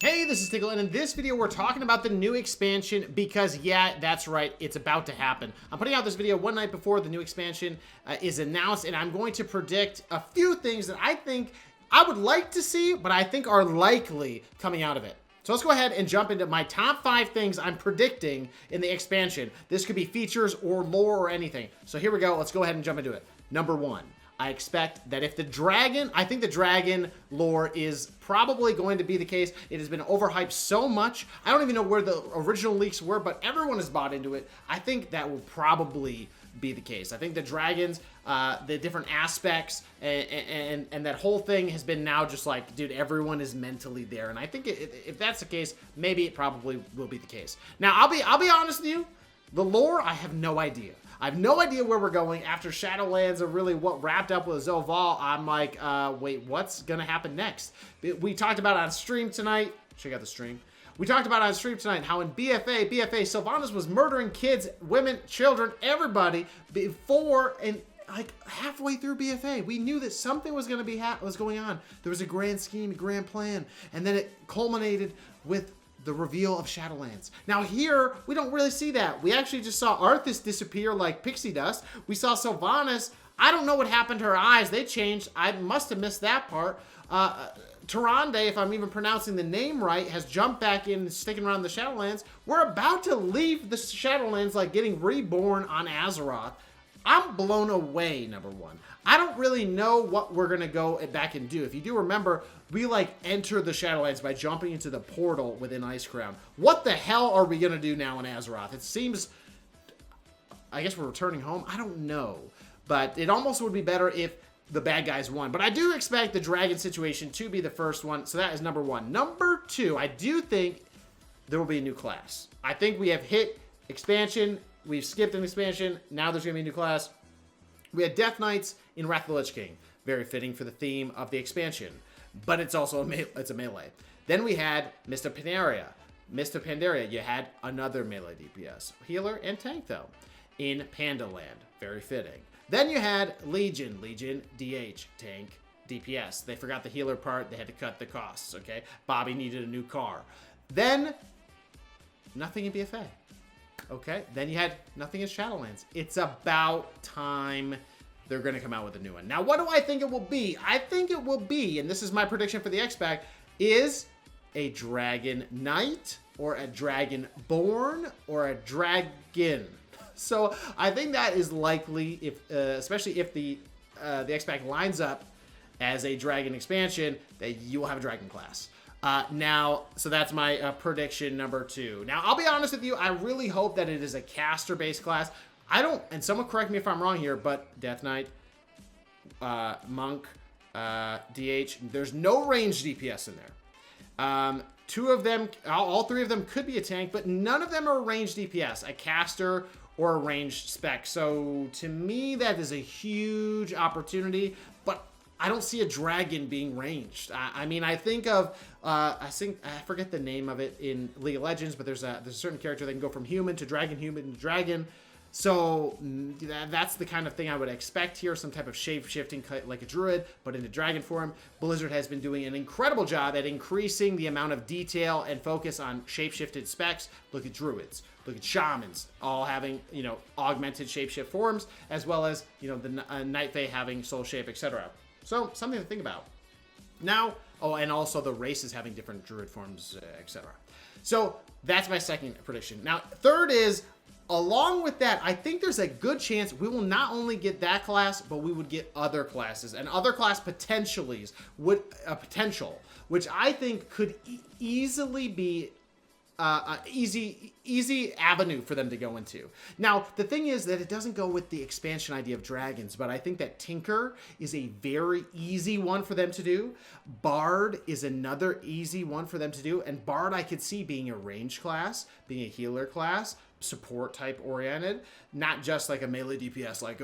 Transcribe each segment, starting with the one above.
Hey, this is Tiqqle, and in this video we're talking about the new expansion because, yeah, that's right, it's about to happen. I'm putting out this video one night before the new expansion is announced, and I'm going to predict a few things that I think I would like to see, but I think are likely coming out of it. So let's go ahead and jump into my top 5 things I'm predicting in the expansion. This could be features or lore or anything. So here we go, let's go ahead and jump into it. Number 1. I expect that if the dragon, I think the dragon lore is probably going to be the case. It has been overhyped so much. I don't even know where the original leaks were, but everyone has bought into it. I think that will probably be the case. I think the dragons, the different aspects, and that whole thing has been now just like, dude, everyone is mentally there. And I think if that's the case, maybe it probably will be the case. Now, I'll be honest with you. The lore, I have no idea. I have no idea where we're going. After Shadowlands are really what wrapped up with Zoval, I'm like, wait, what's going to happen next? We talked about it on stream tonight. Check out the stream. We talked about it on stream tonight how in BFA, Sylvanas was murdering kids, women, children, everybody before and like halfway through BFA. We knew that something was going to be was going on. There was a grand scheme, a grand plan, and then it culminated with the reveal of Shadowlands. Now here, we don't really see that. We actually just saw Arthas disappear like pixie dust. We saw Sylvanas. I don't know what happened to her eyes. They changed. I must have missed that part. Tyrande, if I'm even pronouncing the name right, has jumped back in and sticking around the Shadowlands. We're about to leave the Shadowlands like getting reborn on Azeroth. I'm blown away, number 1. I don't really know what we're going to go back and do. If you do remember, we like enter the Shadowlands by jumping into the portal within Icecrown. What the hell are we going to do now in Azeroth? It seems, I guess we're returning home. I don't know. But it almost would be better if the bad guys won. But I do expect the dragon situation to be the first one. So that is number 1. Number 2, I do think there will be a new class. I think we have hit expansion. We've skipped an expansion. Now there's going to be a new class. We had Death Knights in Wrath of the Lich King. Very fitting for the theme of the expansion. But it's also a melee. Then we had Mr. Pandaria. Mr. Pandaria, you had another melee DPS. Healer and tank, though, in Pandaland. Very fitting. Then you had Legion. Legion, DH, tank, DPS. They forgot the healer part. They had to cut the costs, okay? Bobby needed a new car. Then, nothing in BFA. Okay, then you had nothing in Shadowlands. It's about time they're going to come out with a new one. Now, what do I think it will be? I think it will be, and this is my prediction for the Xpac, is a Dragon Knight or a Dragonborn or a Dragon. So I think that is likely, if especially if the Xpac lines up as a Dragon expansion, that you will have a Dragon class. Now, so that's my prediction number 2. Now, I'll be honest with you. I really hope that it is a caster-based class. I don't, and someone correct me if I'm wrong here, but Death Knight, Monk, DH, there's no ranged DPS in there. 2 of them, all 3 of them could be a tank, but none of them are a ranged DPS, a caster or a ranged spec. So to me, that is a huge opportunity, but I don't see a dragon being ranged. I mean, I think of, I forget the name of it in League of Legends, but there's a certain character that can go from human to dragon. So that's the kind of thing I would expect here, some type of shape-shifting like a druid, but in a dragon form. Blizzard has been doing an incredible job at increasing the amount of detail and focus on shape-shifted specs. Look at druids, look at shamans, all having, augmented shape-shift forms, as well as, the Night Fae having soul shape, etc. So, something to think about. Now, and also the races having different druid forms, etc. So, that's my second prediction. Now, third is, along with that, I think there's a good chance we will not only get that class, but we would get other classes. And other class potential, which I think could easily be easy avenue for them to go into. Now, the thing is that it doesn't go with the expansion idea of dragons, but I think that Tinker is a very easy one for them to do. Bard is another easy one for them to do, and Bard I could see being a range class, being a healer class, support type oriented, not just like a melee DPS like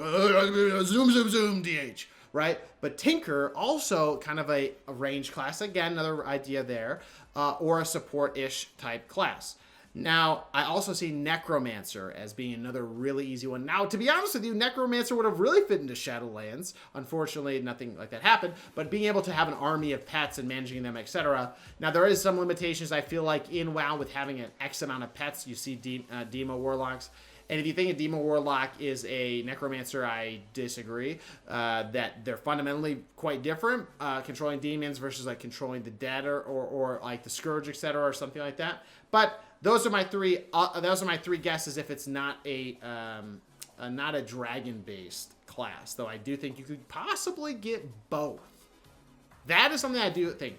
zoom DH, right? But Tinker also kind of a range class, again, another idea there, or a support-ish type class. Now, I also see Necromancer as being another really easy one. Now, to be honest with you, Necromancer would have really fit into Shadowlands. Unfortunately, nothing like that happened. But being able to have an army of pets and managing them, etc. Now, there is some limitations, I feel like, in WoW with having an X amount of pets. You see Demo Warlocks. And if you think a Demon Warlock is a Necromancer, I disagree. That they're fundamentally quite different. Controlling demons versus like controlling the dead or like the Scourge, etc., or something like that. But those are my three. Those are my three guesses. If it's not a dragon-based class, though, I do think you could possibly get both. That is something I do think.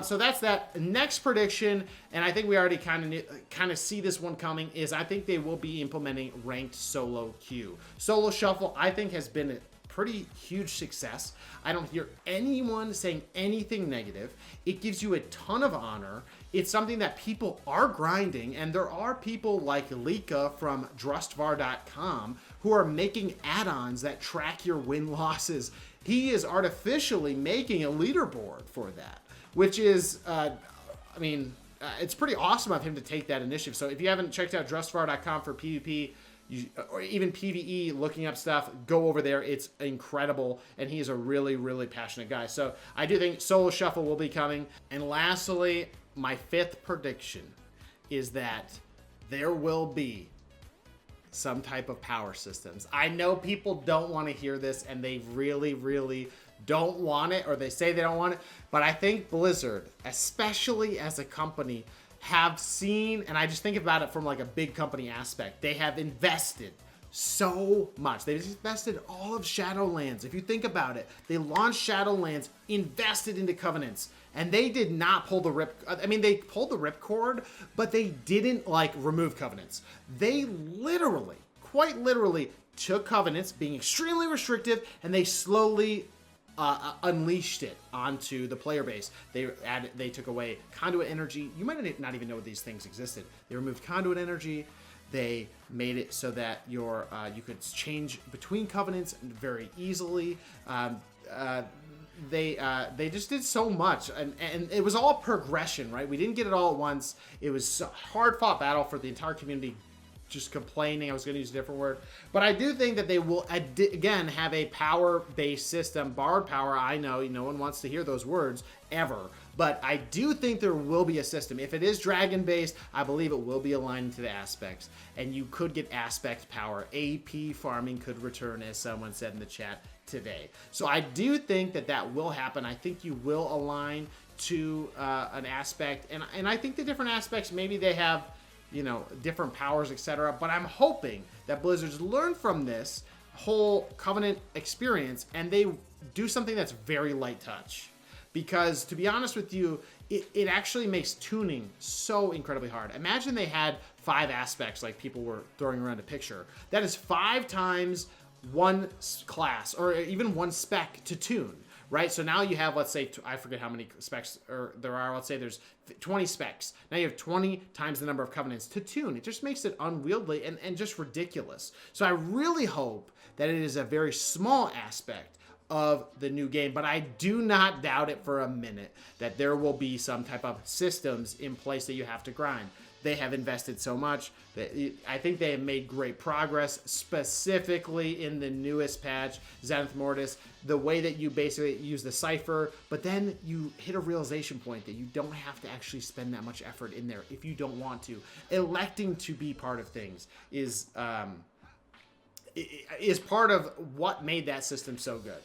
So that's that. Next prediction, and I think we already kind of see this one coming, is I think they will be implementing ranked solo queue. Solo shuffle, I think, has been a pretty huge success. I don't hear anyone saying anything negative. It gives you a ton of honor. It's something that people are grinding, and there are people like Lika from Drustvar.com who are making add-ons that track your win-losses. He is artificially making a leaderboard for that, which is, it's pretty awesome of him to take that initiative. So if you haven't checked out Drustvar.com for PvP, or even PvE, looking up stuff, go over there. It's incredible, and he is a really, really passionate guy. So I do think Solo Shuffle will be coming. And lastly, my fifth prediction is that there will be some type of power systems. I know people don't want to hear this, and they really, really don't want it, or they say they don't want it, but I think Blizzard, especially as a company, have seen, and I just think about it from like a big company aspect, they have invested so much. They've invested all of Shadowlands. If you think about it, they launched Shadowlands, invested into Covenants, and they did not pull the rip. I mean, they pulled the ripcord, but they didn't like remove Covenants. They literally, quite literally, took Covenants, being extremely restrictive, and they slowly unleashed it onto the player base. They took away conduit energy. You might not even know these things existed. They removed conduit energy. They made it so that you could change between covenants very easily. They just did so much, and it was all progression, right? We didn't get it all at once. It was a hard-fought battle for the entire community, just complaining. I was going to use a different word. But I do think that they will, again, have a power-based system. Borrowed power, I know no one wants to hear those words ever. But I do think there will be a system. If it is dragon-based, I believe it will be aligned to the aspects. And you could get aspect power. AP farming could return, as someone said in the chat today. So I do think that that will happen. I think you will align to an aspect. And I think the different aspects, maybe they have, different powers, etc. But I'm hoping that Blizzard's learned from this whole Covenant experience and they do something that's very light touch. Because to be honest with you, it actually makes tuning so incredibly hard. Imagine they had 5 aspects like people were throwing around a picture. That is 5 times one class or even one spec to tune. Right, so now you have, let's say, I forget how many specs there are. Let's say there's 20 specs. Now you have 20 times the number of covenants to tune. It just makes it unwieldy and just ridiculous. So I really hope that it is a very small aspect of the new game, but I do not doubt it for a minute that there will be some type of systems in place that you have to grind. They have invested so much that I think they have made great progress, specifically in the newest patch, Zenith Mortis, the way that you basically use the cipher, but then you hit a realization point that you don't have to actually spend that much effort in there if you don't want to. Electing to be part of things is part of what made that system so good.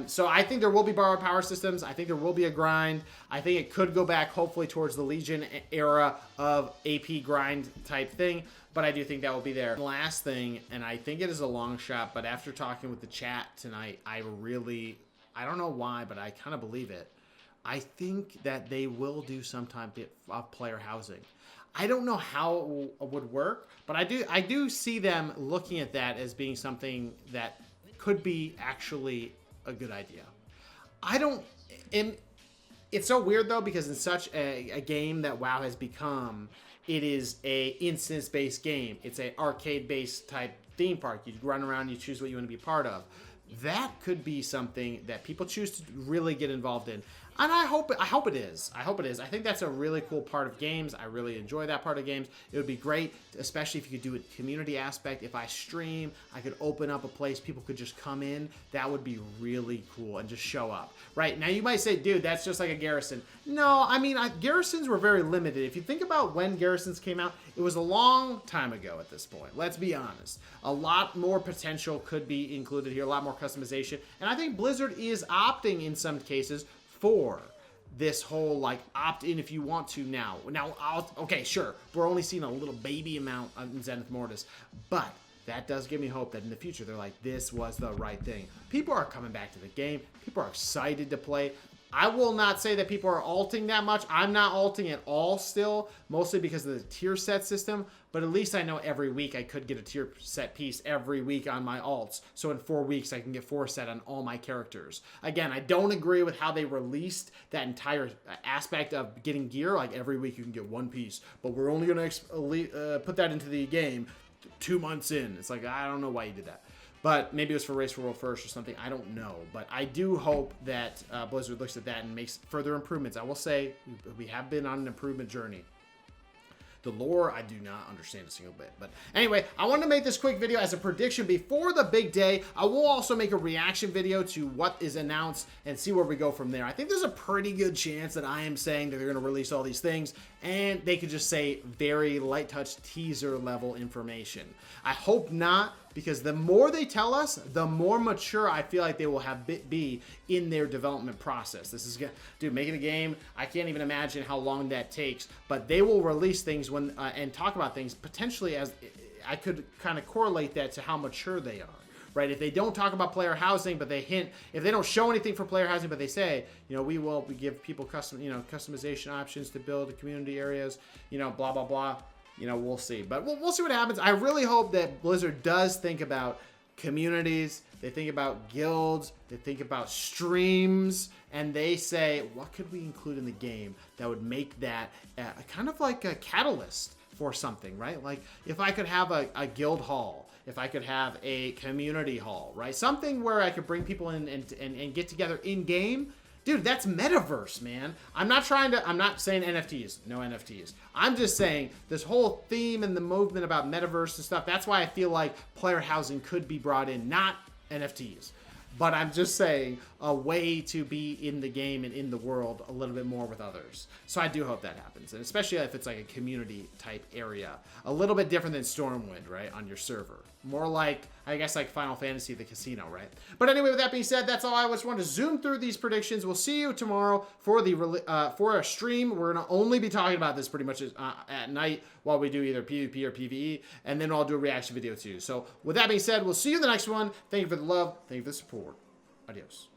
So I think there will be borrowed power systems. I think there will be a grind. I think it could go back, hopefully, towards the Legion era of AP grind type thing. But I do think that will be there. Last thing, and I think it is a long shot, but after talking with the chat tonight, I don't know why, but I kind of believe it. I think that they will do some type of player housing. I don't know how it would work, but I do see them looking at that as being something that could be actually a good idea. It's so weird though, because in such a game that WoW has become, it is a instance-based game. It's a arcade-based type theme park. You run around, you choose what you want to be part of. That could be something that people choose to really get involved in. And I hope it is. I hope it is. I think that's a really cool part of games. I really enjoy that part of games. It would be great, especially if you could do a community aspect. If I stream, I could open up a place people could just come in. That would be really cool and just show up. Right? Now you might say, dude, that's just like a garrison. No, I mean, garrisons were very limited. If you think about when garrisons came out, it was a long time ago at this point. Let's be honest. A lot more potential could be included here, a lot more customization. And I think Blizzard is opting in some cases for this whole like opt-in if you want to now. Okay, sure, we're only seeing a little baby amount in Zenith Mortis, but that does give me hope that in the future they're like, this was the right thing. People are coming back to the game. People are excited to play. I will not say that people are alting that much. I'm not alting at all still, mostly because of the tier set system, but at least I know every week I could get a tier set piece every week on my alts. So in 4 weeks, I can get 4 set on all my characters. Again, I don't agree with how they released that entire aspect of getting gear. Like every week you can get 1 piece, but we're only going to put that into the game 2 months in. It's like, I don't know why you did that. But maybe it was for Race for World First or something. I don't know. But I do hope that Blizzard looks at that and makes further improvements. I will say we have been on an improvement journey. The lore, I do not understand a single bit. But anyway, I wanted to make this quick video as a prediction before the big day. I will also make a reaction video to what is announced and see where we go from there. I think there's a pretty good chance that I am saying that they're going to release all these things and they could just say very light touch teaser level information. I hope not, because the more they tell us, the more mature I feel like they will have be in their development process. This is, dude, making a game, I can't even imagine how long that takes, but they will release things when and talk about things potentially as, I could kind of correlate that to how mature they are. Right? If they don't talk about player housing, but they hint, if they don't show anything for player housing, but they say, you know, we give people customization options to build community areas, you know, blah, blah, blah. You know, we'll see. But we'll see what happens. I really hope that Blizzard does think about communities. They think about guilds. They think about streams. And they say, what could we include in the game that would make that kind of like a catalyst for something, right? Like if I could have a guild hall, if I could have a community hall, right? Something where I could bring people in and get together in game. Dude, that's metaverse, man. I'm not saying NFTs, no NFTs. I'm just saying this whole theme and the movement about metaverse and stuff, that's why I feel like player housing could be brought in, not NFTs. But I'm just saying a way to be in the game and in the world a little bit more with others. So I do hope that happens. And especially if it's like a community type area. A little bit different than Stormwind, right? On your server. More like, I guess, like Final Fantasy, the casino, right? But anyway, with that being said, that's all I just wanted to zoom through these predictions. We'll see you tomorrow for for a stream. We're going to only be talking about this pretty much at night while we do either PvP or PvE. And then I'll do a reaction video too. So with that being said, we'll see you in the next one. Thank you for the love. Thank you for the support. Adios.